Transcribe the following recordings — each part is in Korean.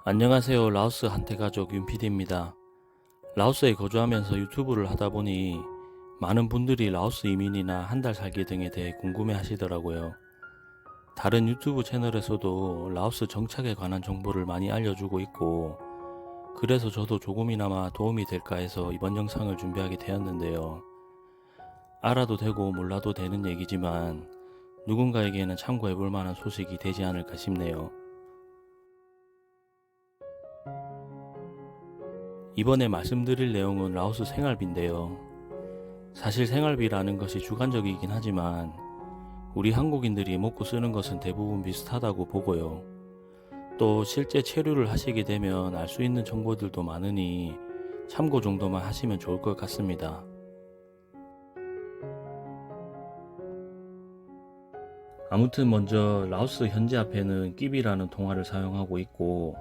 안녕하세요. 라오스 한태가족 윤PD입니다. 라오스에 거주하면서 유튜브를 하다 보니 많은 분들이 라오스 이민이나 한 달 살기 등에 대해 궁금해 하시더라고요. 다른 유튜브 채널에서도 라오스 정착에 관한 정보를 많이 알려주고 있고, 그래서 저도 조금이나마 도움이 될까 해서 이번 영상을 준비하게 되었는데요. 알아도 되고 몰라도 되는 얘기지만 누군가에게는 참고해 볼 만한 소식이 되지 않을까 싶네요. 이번에 말씀드릴 내용은 라오스 생활비인데요. 사실 생활비라는 것이 주관적이긴 하지만 우리 한국인들이 먹고 쓰는 것은 대부분 비슷하다고 보고요. 또 실제 체류를 하시게 되면 알 수 있는 정보들도 많으니 참고 정도만 하시면 좋을 것 같습니다. 아무튼 먼저 라오스 현지 화폐는 끼비라는 통화를 사용하고 있고,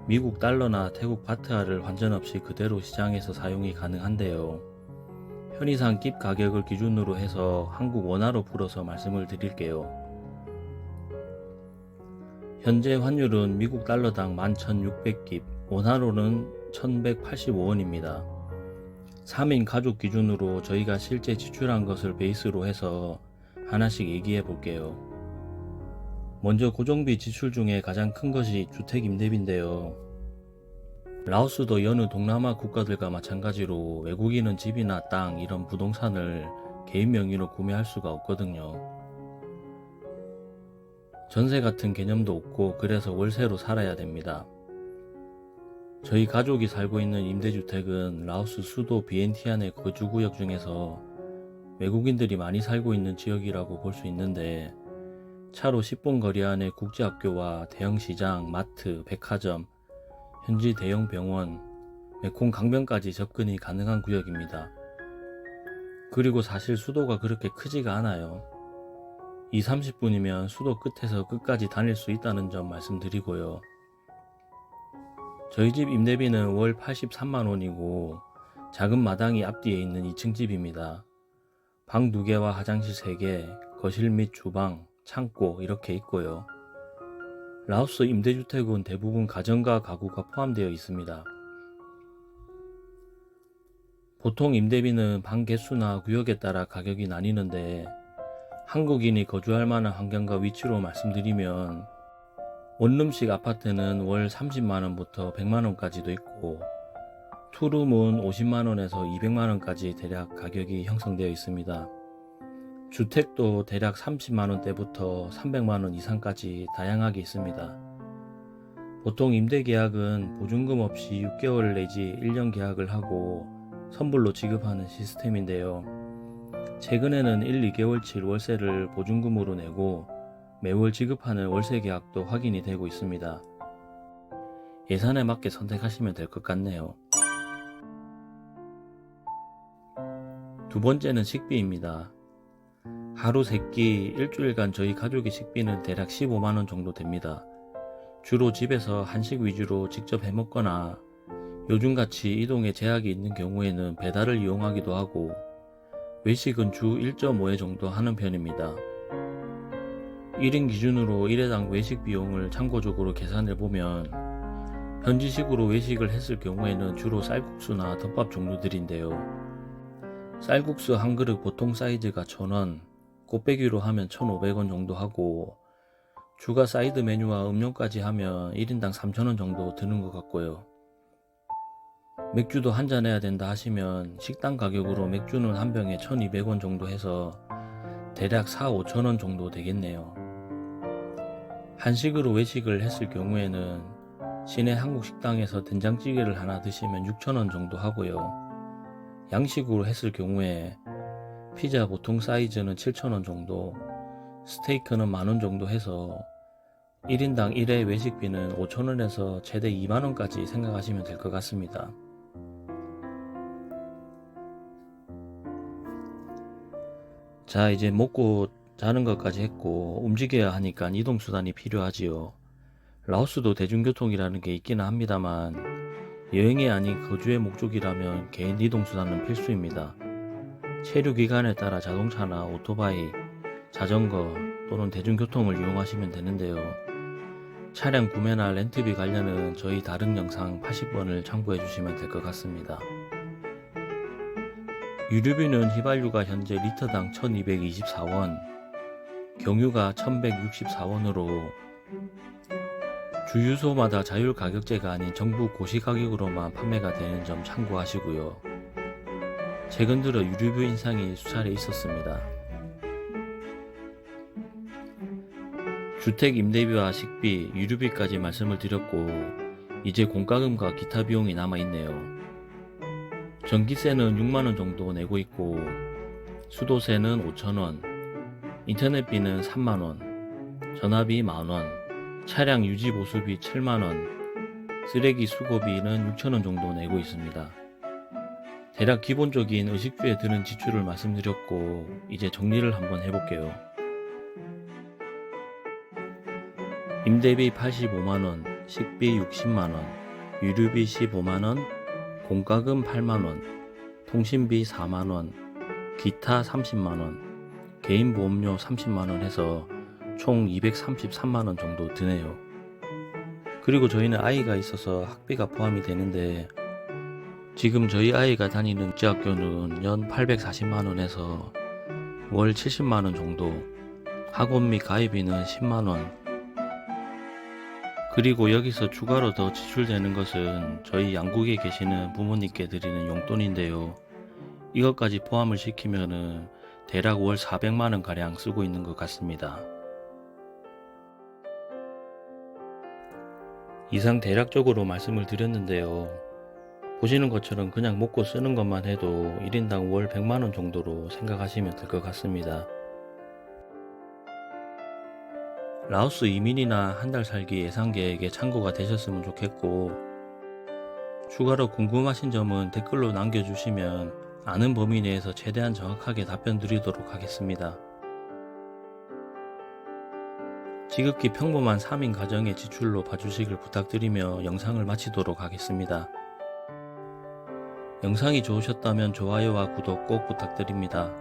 미국 달러나 태국 바트화를 환전 없이 그대로 시장에서 사용이 가능한데요. 편의상 깁 가격을 기준으로 해서 한국 원화로 풀어서 말씀을 드릴게요. 현재 환율은 미국 달러당 11,600깁, 원화로는 1,185원입니다. 3인 가족 기준으로 저희가 실제 지출한 것을 베이스로 해서 하나씩 얘기해 볼게요. 먼저 고정비 지출 중에 가장 큰 것이 주택 임대비인데요. 라오스도 여느 동남아 국가들과 마찬가지로 외국인은 집이나 땅 이런 부동산을 개인 명의로 구매할 수가 없거든요. 전세 같은 개념도 없고, 그래서 월세로 살아야 됩니다. 저희 가족이 살고 있는 임대주택은 라오스 수도 비엔티안의 거주구역 중에서 외국인들이 많이 살고 있는 지역이라고 볼 수 있는데, 차로 10분 거리 안에 국제학교와 대형시장, 마트, 백화점, 현지 대형 병원, 메콩 강변까지 접근이 가능한 구역입니다. 그리고 사실 수도가 그렇게 크지가 않아요. 20-30분이면 수도 끝에서 끝까지 다닐 수 있다는 점 말씀드리고요. 저희 집 임대비는 월 83만원이고 작은 마당이 앞뒤에 있는 2층 집입니다. 방 2개와 화장실 3개, 거실 및 주방, 창고 이렇게 있고요. 라오스 임대주택은 대부분 가전과 가구가 포함되어 있습니다. 보통 임대비는 방 개수나 구역에 따라 가격이 나뉘는데, 한국인이 거주할 만한 환경과 위치로 말씀드리면 원룸식 아파트는 월 30만원부터 100만원까지도 있고, 투룸은 50만원에서 200만원까지 대략 가격이 형성되어 있습니다. 주택도 대략 30만원대부터 300만원 이상까지 다양하게 있습니다. 보통 임대계약은 보증금 없이 6개월 내지 1년 계약을 하고 선불로 지급하는 시스템인데요. 최근에는 1-2개월치 월세를 보증금으로 내고 매월 지급하는 월세 계약도 확인이 되고 있습니다. 예산에 맞게 선택하시면 될 것 같네요. 두 번째는 식비입니다. 하루 3끼 일주일간 저희 가족의 식비는 대략 15만원 정도 됩니다. 주로 집에서 한식 위주로 직접 해먹거나 요즘같이 이동에 제약이 있는 경우에는 배달을 이용하기도 하고, 외식은 주 1.5회 정도 하는 편입니다. 1인 기준으로 1회당 외식 비용을 참고적으로 계산해보면 현지식으로 외식을 했을 경우에는 주로 쌀국수나 덮밥 종류들인데요. 쌀국수 한 그릇 보통 사이즈가 1,000원, 곱빼기로 하면 1,500원 정도 하고, 추가 사이드 메뉴와 음료까지 하면 1인당 3,000원 정도 드는 것 같고요. 맥주도 한잔 해야 된다 하시면 식당 가격으로 맥주는 한 병에 1,200원 정도 해서 대략 4-5,000원 정도 되겠네요. 한식으로 외식을 했을 경우에는 시내 한국 식당에서 된장찌개를 하나 드시면 6,000원 정도 하고요. 양식으로 했을 경우에 피자 보통 사이즈는 7,000원 정도, 스테이크는 만원 정도 해서 1인당 1회 외식비는 5,000원에서 최대 2만원까지 생각하시면 될 것 같습니다. 자, 이제 먹고 자는 것까지 했고 움직여야 하니까 이동수단이 필요하지요. 라오스도 대중교통이라는 게 있기는 합니다만 여행이 아닌 거주의 목적이라면 개인 이동수단은 필수입니다. 체류 기간에 따라 자동차나 오토바이, 자전거 또는 대중교통을 이용하시면 되는데요. 차량 구매나 렌트비 관련은 저희 다른 영상 80번을 참고해 주시면 될 것 같습니다. 유류비는 휘발유가 현재 리터당 1224원, 경유가 1164원으로 주유소마다 자율 가격제가 아닌 정부 고시 가격으로만 판매가 되는 점 참고하시고요. 최근 들어 유류비 인상이 수차례 있었습니다. 주택 임대비와 식비, 유류비까지 말씀을 드렸고 이제 공과금과 기타 비용이 남아있네요. 전기세는 6만원 정도 내고 있고 수도세는 5천원, 인터넷비는 3만원, 전화비 만원, 차량 유지 보수비 7만원, 쓰레기 수거비는 6천원 정도 내고 있습니다. 대략 기본적인 의식주에 드는 지출을 말씀드렸고 이제 정리를 한번 해볼게요. 임대비 85만원, 식비 60만원, 유류비 15만원, 공과금 8만원, 통신비 4만원, 기타 30만원, 개인보험료 30만원 해서 총 233만원 정도 드네요. 그리고 저희는 아이가 있어서 학비가 포함이 되는데 지금 저희 아이가 다니는 국제학교는 연 840만원 해서 월 70만원 정도, 학원 및 가입비는 10만원, 그리고 여기서 추가로 더 지출되는 것은 저희 양국에 계시는 부모님께 드리는 용돈인데요. 이것까지 포함을 시키면은 대략 월 400만원 가량 쓰고 있는 것 같습니다. 이상 대략적으로 말씀을 드렸는데요. 보시는 것처럼 그냥 먹고 쓰는 것만 해도 1인당 월 100만원 정도로 생각하시면 될 것 같습니다. 라오스 이민이나 한 달 살기 예상 계획에 참고가 되셨으면 좋겠고 추가로 궁금하신 점은 댓글로 남겨주시면 아는 범위 내에서 최대한 정확하게 답변 드리도록 하겠습니다. 지극히 평범한 3인 가정의 지출로 봐주시길 부탁드리며 영상을 마치도록 하겠습니다. 영상이 좋으셨다면 좋아요와 구독 꼭 부탁드립니다.